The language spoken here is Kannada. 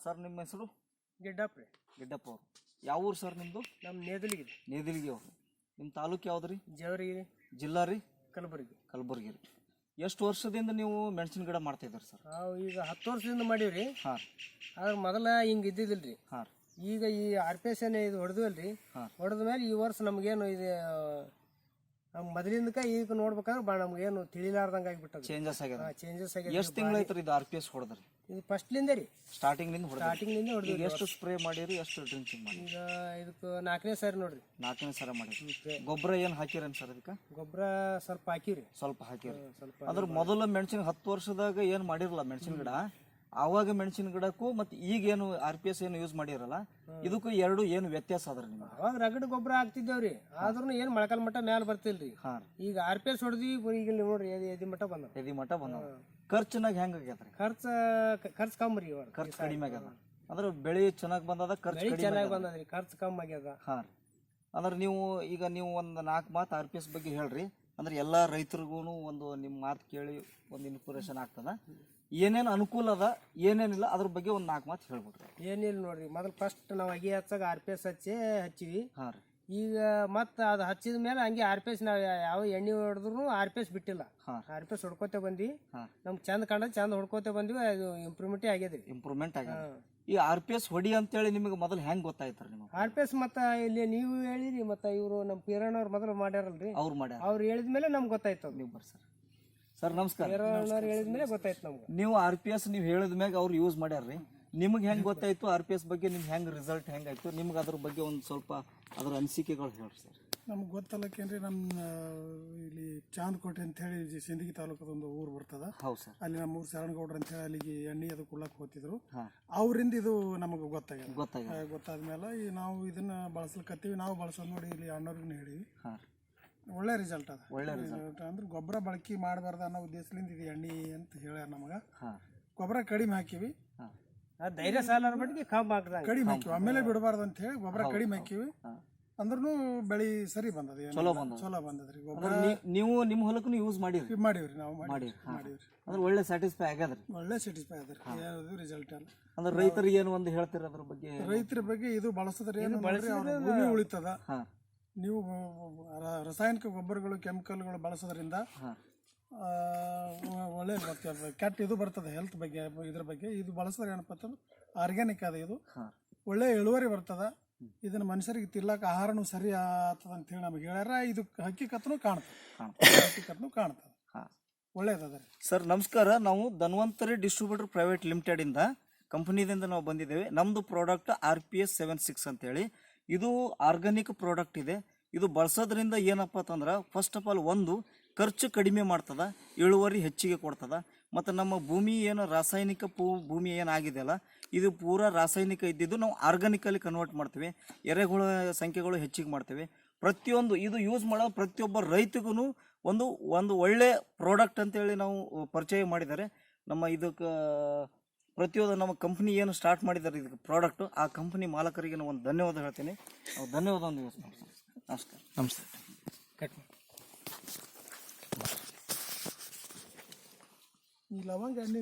ಸರ್ ನಿಮ್ಮ ಹೆಸರು? ಗಿಡ್ಡಪ್ಪ ರೀ. ಗಿಡ್ಡಪ್ಪ ಅವರು. ಯಾವ ಊರು ಸರ್ ನಿಮ್ಮದು? ನಮ್ಮ ನೇದಲಿಗೆ ರೀ. ನೇದಿಲಿಗೆ ಅವರು. ನಿಮ್ಮ ತಾಲೂಕು ಯಾವ್ದು ರೀ? ಜವರಿಗೆ. ಜಿಲ್ಲಾ ರೀ? ಕಲಬುರಗಿ. ಕಲಬುರಗಿ ರೀ. ಎಷ್ಟು ವರ್ಷದಿಂದ ನೀವು ಮೆಣಸಿನ ಗಿಡ ಮಾಡ್ತಾ ಇದ್ದೀರಿ ಸರ್? ನಾವು ಈಗ 10 ವರ್ಷದಿಂದ ಮಾಡೀವಿ ರೀ. ಹಾಂ. ಆದ್ರೆ ಮೊದಲ ಹಿಂಗೆ ಇದ್ದಿದ್ದಿಲ್ಲ ರೀ. ಹಾಂ. ಈಗ ಈ RPS ಇದು ಹೊಡೆದ್ವಲ್ಲ ರೀ. ಹೊಡೆದ ಮೇಲೆ ಈ ವರ್ಷ ನಮಗೇನು ಇದು ನಮ್ಗೆ ಮೊದಲಿಂದಕ ಈಗ ನೋಡ್ಬೇಕಂದ್ರೆ ನಮ್ಗೇನು ತಿಳಿಲಾರ್ದಂಗೆ ಆಗಿಬಿಟ್ಟದ. ಚೇಂಜಸ್ ಆಗ್ಯದ. ಚೇಂಜಸ್ ಆಗ್ಯದ. ಎಷ್ಟು ತಿಂಗಳು ಐತ್ರಿ ಇದು RPS ಹೊಡೆದ್ರಿ? ಇದು ಫಸ್ಟ್ಲಿಂದ ರೀ. ಸ್ಟಾರ್ಟಿಂಗ್ಲಿಂದ ಹೊಡೆದ್ರಿ. ಹೊಡೆದ್ವಿ. ಎಷ್ಟು ಸ್ಪ್ರೇ ಮಾಡಿರಿ, ಎಷ್ಟು ಡ್ರಿಂಕಿಂಗ್ ಮಾಡಿ? ಈಗ ಇದಕ್ಕೆ 4ನೇ ಸಾರಿ ನೋಡ್ರಿ. 4ನೇ ಸಲ ಮಾಡಿರಿ. ಗೊಬ್ಬರ ಏನು ಹಾಕಿರೇನು ಸರ್ ಇದಕ್ಕೆ? ಗೊಬ್ಬರ ಸ್ವಲ್ಪ ಹಾಕಿವ್ರಿ. ಸ್ವಲ್ಪ ಹಾಕಿರಿ. ಸ್ವಲ್ಪ ಅಂದ್ರೆ ಮೊದಲ ಮೆಣಸಿನ 10 ವರ್ಷದಾಗ ಏನು ಮಾಡಿರಲ್ಲ ಮೆಣಸಿನ ಗಿಡ, ಆವಾಗ ಮೆಣಸಿನ ಗಿಡಕ್ಕೂ ಮತ್ತೆ ಈಗ ಏನು RPS ಏನು ಯೂಸ್ ಮಾಡಿರಲ್ಲ, ಇದಕ್ಕೂ ಎರಡು ಏನು ವ್ಯತ್ಯಾಸ ಅದ್ರ ನಿಮ್ಗೆ? ಅವಾಗ ರಗಡ್ ಗೊಬ್ಬರ ಹಾಕ್ತಿದ್ದೇವ್ರಿ, ಆದ್ರೂ ಏನ್ ಮೊಳಕಾಲ್ ಮಟ್ಟ ಮ್ಯಾಲ ಬರ್ತಿಲ್ರಿ. ಈಗ RPS ಹೊಡೆದ್ವಿ, ಈಗ ನೋಡ್ರಿ ಎದಿ ಮಟ್ಟ ಬಂದ. ಎದಿ ಮಟ್ಟ ಬಂದ. ಖರ್ಚಿನಾಗ ಹೆಂಗ ಆಗ್ಯದ್ರಿ? ಖರ್ಚು ಕಮ್ಮಿ ರೀ. ಖರ್ಚು ಕಡಿಮೆ ಆಗ್ಯದ. ಅಂದ್ರೆ ಬೆಳೆ ಚೆನ್ನಾಗಿ ಬಂದದ, ಖರ್ಚು ಚೆನ್ನಾಗಿ ಬಂದದ್ರಿ, ಖರ್ಚು ಕಮ್ಮಿ ಆಗ್ಯದ. ಹಾ. ಅಂದ್ರೆ ನೀವು ಈಗ ಒಂದು 4 ಮಾತು RPS ಬಗ್ಗೆ ಹೇಳ್ರಿ. ಅಂದ್ರೆ ಎಲ್ಲಾ ರೈತರಿಗೂ ಒಂದು ನಿಮ್ಮ ಮಾತು ಕೇಳಿ ಒಂದು ಇನ್ಸ್ಪಿರೇಷನ್ ಆಗ್ತದ. ಏನೇನು ಅನುಕೂಲ ಅದ, ಏನೇನಿಲ್ಲ ಅದ್ರ ಬಗ್ಗೆ ಒಂದು 4 ಮಾತು ಹೇಳ್ಬಿಟ್ರಿ. ಏನಿಲ್ಲ ನೋಡ್ರಿ, ಮೊದಲು ಫಸ್ಟ್ ನಾವು ಅಗಿ ಹಚ್ಚಾಗ RPS ಹಚ್ಚಿವಿ. ಹಾಂ ರೀ. ಈಗ ಮತ್ತೆ ಅದು ಹಚ್ಚಿದ ಮೇಲೆ ಹಂಗೆ RPS ನಾವು ಯಾವ ಎಣ್ಣೆ ಹೊಡೆದ್ರು RPS ಬಿಟ್ಟಿಲ್ಲ. RPS ಹೊಡ್ಕೋತ ಬಂದ್ವಿ. ನಮ್ಗೆ ಚಂದ ಕಂಡ ಚಂದ ಹೊಡ್ಕೋತ ಬಂದ್ವಿ. ಅದು ಇಂಪ್ರೂವ್ಮೆಂಟೇ ಆಗ್ಯದ್ರಿ. ಇಂಪ್ರೂವ್ಮೆಂಟ್ ಆಗ್ಯದ. ಈ RPS ಹೊಡಿ ಅಂತೇಳಿ ನಿಮಗೆ ಮೊದಲು ಹೆಂಗ್ ಗೊತ್ತಾಯ್ತಾರ? ನಿಮಗೆ RPS ಮತ್ತೆ ಇಲ್ಲಿ ನೀವು ಹೇಳಿರಿ, ಮತ್ತೆ ಇವರು ನಮ್ಮ ಪೀರಣ್ಣವ್ರು ಮೊದಲು ಮಾಡ್ಯಾರಲ್ರಿ, ಅವ್ರು ಹೇಳಿದ್ಮೇಲೆ ನಮ್ಗೆ ಗೊತ್ತಾಯ್ತು. ನೀವು ಬರ್ರಿ ಸರ್. ಸರ್ ನಮಸ್ಕಾರ. ಹೇಳಿದ್ಮೇಲೆ ಗೊತ್ತಾಯ್ತು ನಮ್ಗೆ. ನೀವು RPS ನೀವು ಹೇಳಿದ್ಮ್ಯಾಗ ಅವ್ರು ಯೂಸ್ ಮಾಡ್ಯಾರ್ರಿ, ನಿಮ್ಗೆ ಹೆಂಗ್ ಗೊತ್ತಾಯ್ತು? RPS ಬಗ್ಗೆ ನಿಮ್ಗೆ ಹೆಂಗ್ ರಿಸಲ್ಟ್ ಹೆಂಗಾಯ್ತು? ನಿಮ್ಗೆ ಅದ್ರ ಬಗ್ಗೆ ಒಂದು ಸ್ವಲ್ಪ ಅದ್ರ ಅನಿಸಿಕೆಗಳು ಹೇಳ್ರಿ ಸರ್. ನಮ್ಗೆ ಗೊತ್ತಲ್ಲಕೇನ್ರಿ, ನಮ್ಮ ಇಲ್ಲಿ ಚಾಂದಕೋಟೆ ಅಂತ ಹೇಳಿ ಸಿಂದಗಿ ತಾಲೂಕದ ಒಂದು ಊರು ಬರ್ತದ. ಹೌದು ಸರ್. ಅಲ್ಲಿ ನಮ್ಮ ಊರು ಶರಣಗೌಡ್ರ ಅಂತ ಹೇಳಿ ಅಲ್ಲಿಗೆ ಎಣ್ಣೆ ಅದು ಕುಳ್ಳಕ್ಕೆ ಹೋಗ್ತಿದ್ರು. ಅವರಿಂದ ಇದು ನಮಗೆ ಗೊತ್ತಾದ್ಮೇಲೆ ಈ ನಾವು ಇದನ್ನ ಬಳಸ್ಲಿಕ್ಕತ್ತೀವಿ. ನಾವು ಬಳಸೋದು ನೋಡಿ ಇಲ್ಲಿ ಅಣ್ಣವ್ರಿಗೆ ಹೇಳಿವಿ. ಒಳ್ಳೆ ರಿಸಲ್ಟ್ ಅದ. ಒಳ್ಳೆ ರಿಸಲ್ಟ್ ಅಂದ್ರೆ ಗೊಬ್ಬರ ಬಳಕೆ ಮಾಡಬಾರ್ದು ಅನ್ನೋ ಉದ್ದೇಶದಿಂದ ಇದು ಎಣ್ಣೆ ಅಂತ ಹೇಳ್ಯಾರ ನಮಗೆ. ಗೊಬ್ಬರ ಕಡಿಮೆ ಹಾಕಿವಿ, ಧೈರ್ಯ ಸಾಲ ಕಡಿಮೆ ಹಾಕಿವಿ, ಆಮೇಲೆ ಬಿಡಬಾರ್ದು ಅಂತ ಹೇಳಿ ಗೊಬ್ಬರ ಕಡಿಮೆ ಹಾಕಿವಿ. ಅಂದ್ರೂ ಬೆಳಿ ಸರಿ ಬಂದದ, ಚಲೋ ಬಂದದ್ರಿ. ಗೊಬ್ಬರ ನೀವು ನಿಮ್ಮ ಹೊಲಕ್ಕೂ ಯೂಸ್ ಮಾಡಿವ್ರಿ? ನಾವು ಮಾಡಿವ್ರಿ. ಅಂದ್ರೆ ಒಳ್ಳೆ ಸ್ಯಾಟಿಸ್ಫೈ ಆಗ್ಯದ್ರಿ. ಒಳ್ಳೆ ಸ್ಯಾಟಿಸ್ಫೈ ಆದ್ರಿ. ಯಾವುದು ರಿಸಲ್ಟ್ ಅಲ್ಲ. ಅಂದ್ರೆ ರೈತರಿಗೆ ಏನು ಒಂದು ಹೇಳ್ತೀರ ಅದ್ರ ಬಗ್ಗೆ? ರೈತರ ಬಗ್ಗೆ ಇದು ಬಳಸಿದ್ರೆ ಏನು ಭೂಮಿ ಉಳಿತದ. ನೀವು ರಾಸಾಯನಿಕ ಗೊಬ್ಬರಗಳು ಕೆಮಿಕಲ್ಗಳು ಬಳಸೋದ್ರಿಂದ ಒಳ್ಳೆ ಕೆಟ್ಟ ಇದು ಬರ್ತದೆ ಹೆಲ್ತ್ ಬಗ್ಗೆ. ಇದ್ರ ಬಗ್ಗೆ ಇದು ಬಳಸಿದ್ರೆ ಏನಪ್ಪ ಅಂತಂದ್ರೆ ಆರ್ಗ್ಯಾನಿಕ್ ಅದ, ಇದು ಒಳ್ಳೆ ಇಳುವರಿ ಬರ್ತದ. ಇದನ್ನ ಮನುಷ್ಯರಿಗೆ ತಿರ್ಲಾಕ ಆಹಾರನೂ ಸರಿ ಆಗ್ತದ ಅಂತ ಹೇಳಿ ನಮಗೆ ಹೇಳ್ಯಾರ. ಇದು ಹಕ್ಕಿಕತ್ನು ಕಾಣ್ತದೆ. ಒಳ್ಳೇದದ ಸರ್. ನಮಸ್ಕಾರ. ನಾವು ಧನ್ವಂತರಿ ಡಿಸ್ಟ್ರಿಬ್ಯೂಟರ್ ಪ್ರೈವೇಟ್ ಲಿಮಿಟೆಡ್ ಇಂದ ಕಂಪನಿದಿಂದ ನಾವು ಬಂದಿದ್ದೇವೆ. ನಮ್ದು ಪ್ರಾಡಕ್ಟ್ RPS 76 ಅಂತೇಳಿ. ಇದು ಆರ್ಗಾನಿಕ್ ಪ್ರಾಡಕ್ಟ್ ಇದೆ. ಇದು ಬಳಸೋದ್ರಿಂದ ಏನಪ್ಪ ಅಂತಂದ್ರೆ ಫಸ್ಟ್ ಆಫ್ ಆಲ್ ಒಂದು ಖರ್ಚು ಕಡಿಮೆ ಮಾಡ್ತದ, ಇಳುವರಿ ಹೆಚ್ಚಿಗೆ ಕೊಡ್ತದ. ಮತ್ತು ನಮ್ಮ ಭೂಮಿ ಏನು ರಾಸಾಯನಿಕ ಭೂಮಿ ಏನಾಗಿದೆಯಲ್ಲ, ಇದು ಪೂರಾ ರಾಸಾಯನಿಕ ಇದ್ದಿದ್ದು ನಾವು ಆರ್ಗಾನಿಕಲ್ಲಿ ಕನ್ವರ್ಟ್ ಮಾಡ್ತೀವಿ. ಎರೆಹುಳ ಸಂಖ್ಯೆಗಳು ಹೆಚ್ಚಿಗೆ ಮಾಡ್ತೀವಿ. ಪ್ರತಿಯೊಂದು ಇದು ಯೂಸ್ ಮಾಡೋ ಪ್ರತಿಯೊಬ್ಬ ರೈತಗೂ ಒಂದು ಒಳ್ಳೆ ಪ್ರಾಡಕ್ಟ್ ಅಂತೇಳಿ ನಾವು ಪರಿಚಯ ಮಾಡಿದ್ದಾರೆ. ನಮ್ಮ ಇದಕ್ಕೆ ಪ್ರತಿಯೊಂದು ನಮ್ಮ ಕಂಪ್ನಿ ಏನು ಸ್ಟಾರ್ಟ್ ಮಾಡಿದ್ದಾರೆ ಇದಕ್ಕೆ ಪ್ರಾಡಕ್ಟು, ಆ ಕಂಪ್ನಿ ಮಾಲಕರಿಗೆ ನಾನು ಒಂದು ಧನ್ಯವಾದ ಹೇಳ್ತೀನಿ. ನಾವು ಧನ್ಯವಾದವನ್ನು ಯೂಸ್ ಮಾಡ್ತೀವಿ. ನಮಸ್ಕಾರ. ನಮಸ್ತೆ. ಈ ಲವಂಗ ಎಣ್ಣೆ